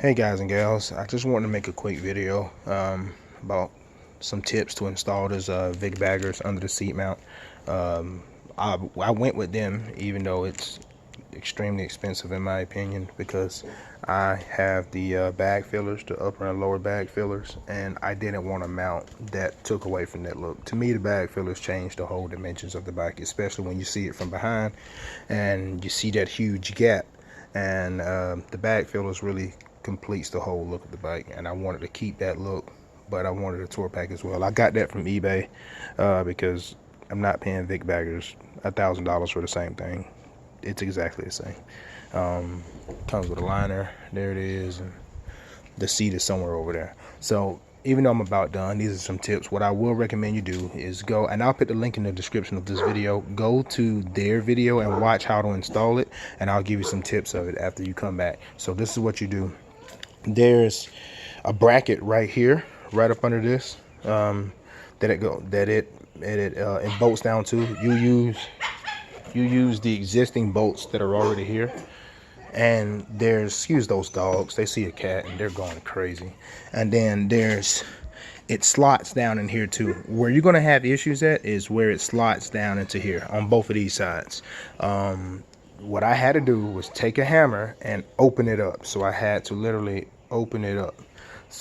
Hey guys and gals, I just wanted to make a quick video about some tips to install this Vic Baggers under the seat mount. I went with them even though it's extremely expensive in my opinion, because I have the bag fillers, the upper and lower bag fillers, and I didn't want a mount that took away from that look. To me, the bag fillers change the whole dimensions of the bike, especially when you see it from behind and you see that huge gap, and the bag fillers really completes the whole look of the bike, and I wanted to keep that look, but I wanted a tour pack as well. I got that from eBay because I'm not paying Vic Baggers $1,000 for the same thing. It's exactly the same. Comes with a liner, there it is, and the seat is somewhere over there. So even though I'm about done, these are some tips. What I will recommend you do is go, and I'll put the link in the description of this video, go to their video and watch how to install it, and I'll give you some tips of it after you come back. So this is what you do. There's a bracket right here, right up under this, that it bolts down to. You use the existing bolts that are already here, and there's, excuse those dogs, they see a cat and they're going crazy. And then it slots down in here too. Where you're going to have issues at is where it slots down into here on both of these sides. What I had to do was take a hammer and open it up. So I had to literally open it up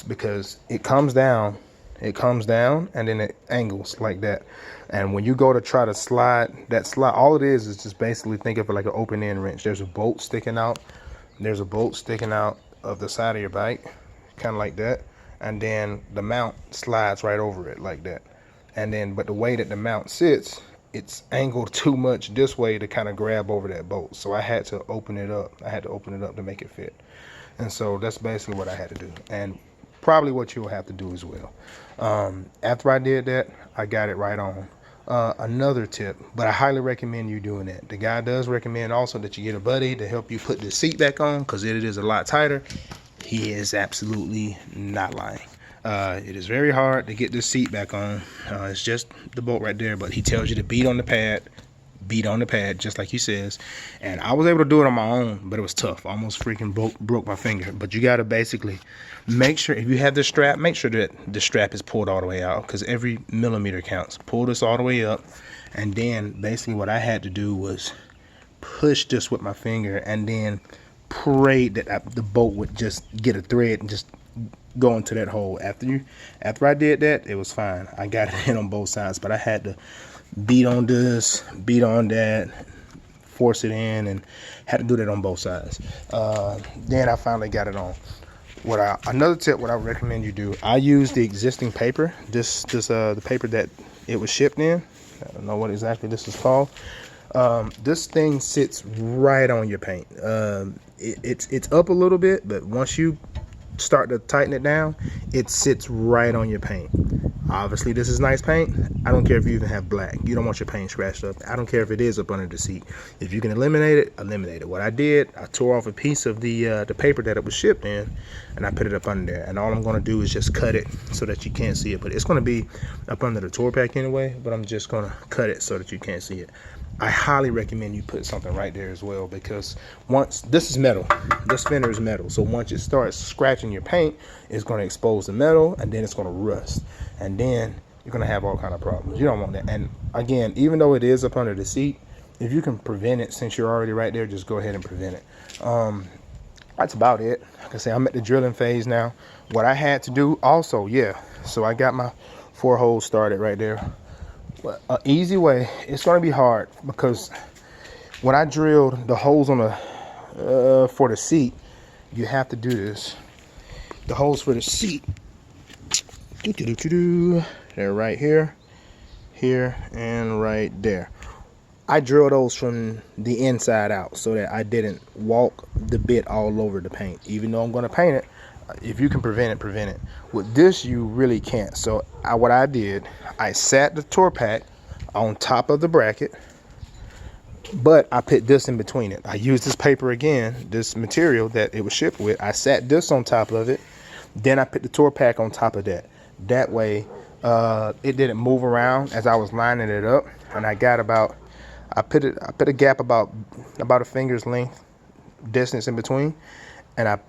because it comes down, and then it angles like that. And when you go to try to slide that slide, all it is just basically, think of it like an open end wrench. There's a bolt sticking out. There's a bolt sticking out of the side of your bike, kind of like that. And then the mount slides right over it like that. And then, but the way that the mount sits, it's angled too much this way to kind of grab over that bolt. So I had to open it up. I had to open it up to make it fit. And so that's basically what I had to do, and probably what you'll have to do as well. After I did that, I got it right on. Another tip, but I highly recommend you doing that. The guy does recommend also that you get a buddy to help you put the seat back on, because it is a lot tighter. He is absolutely not lying. It is very hard to get this seat back on. It's just the bolt right there, but he tells you to beat on the pad, just like he says. And I was able to do it on my own, but it was tough. I almost freaking broke my finger. But you got to basically make sure, if you have the strap, make sure that the strap is pulled all the way out, because every millimeter counts. Pull this all the way up, and then basically what I had to do was push this with my finger and then pray that the bolt would just get a thread and just go into that hole. After I did that, it was fine. I got it in on both sides, but I had to beat on this, beat on that, force it in, and had to do that on both sides. Then I finally got it on. Another tip, what I recommend you do, I use the existing paper, the paper that it was shipped in. I don't know what exactly this is called. This thing sits right on your paint. It's up a little bit, but once you start to tighten it down, it sits right on your paint. Obviously this is nice paint. I don't care if you even have black. You don't want your paint scratched up. I don't care if it is up under the seat. If you can eliminate it, eliminate it. What I did, I tore off a piece of the paper that it was shipped in, and I put it up under there. And all I'm going to do is just cut it so that you can't see it. But it's going to be up under the tour pack anyway, but I'm just going to cut it so that you can't see it. I highly recommend you put something right there as well, because once this is metal, this fender is metal, so once it starts scratching your paint, it's going to expose the metal, and then it's going to rust, and then you're going to have all kind of problems. You don't want that. And again, even though it is up under the seat, if you can prevent it, since you're already right there, just go ahead and prevent it. That's about it. Like I say, I'm at the drilling phase now. What I had to do also, so I got my 4 holes started right there. An easy way, it's going to be hard, because when I drilled the holes on the for the seat, you have to do this. The holes for the seat, they're right here, and right there. I drilled those from the inside out so that I didn't walk the bit all over the paint. Even though I'm going to paint it, if you can prevent it. With this, you really can't. So what I did, I sat the tour pack on top of the bracket, but I put this in between it. I used this paper again, this material that it was shipped with. I sat this on top of it, then I put the tour pack on top of that. That way it didn't move around as I was lining it up. And I got about, I put a gap about a finger's length distance in between. And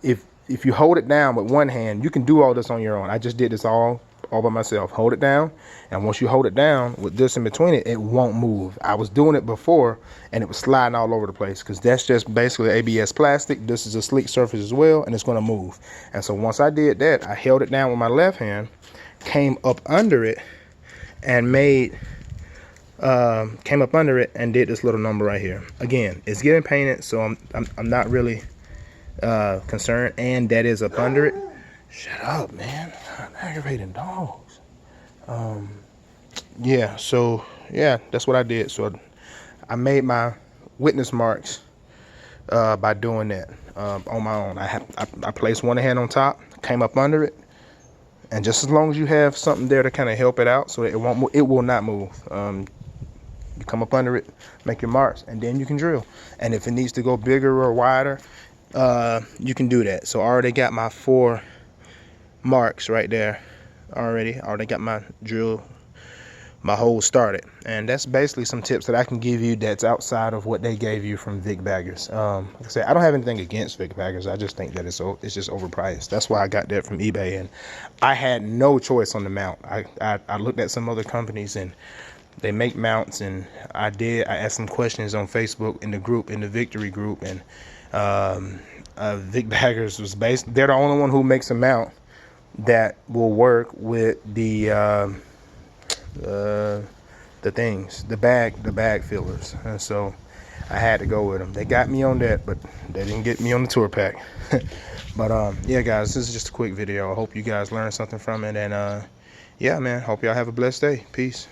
if if you hold it down with one hand, you can do all this on your own. I just did this all by myself. Hold it down, and once you hold it down with this in between it, it won't move. I was doing it before and it was sliding all over the place because that's just basically ABS plastic. This is a sleek surface as well, and it's going to move. And so once I did that, I held it down with my left hand, came up under it and came up under it and did this little number right here. Again, it's getting painted, so I'm not really concerned. And that is up under it. Shut up, man. I'm aggravating dogs. Yeah, so yeah, that's what I did. So I made my witness marks by doing that on my own. I placed one hand on top, came up under it, and just as long as you have something there to kind of help it out so that it won't move, it will not move. You come up under it, make your marks, and then you can drill. And if it needs to go bigger or wider, you can do that. So I already got my 4 marks right there already. I already got my drill, my hole started. And that's basically some tips that I can give you that's outside of what they gave you from Vic Baggers. Like I said, I don't have anything against Vic Baggers. I just think that it's just overpriced. That's why I got that from eBay, and I had no choice on the mount. I looked at some other companies and they make mounts, and I asked some questions on Facebook in the Victory group, and Vic Baggers was they're the only one who makes a mount that will work with the things, the bag fillers. And so I had to go with them. They got me on that, but they didn't get me on the tour pack. But yeah, guys, this is just a quick video. I hope you guys learned something from it, and yeah, man, hope y'all have a blessed day. Peace.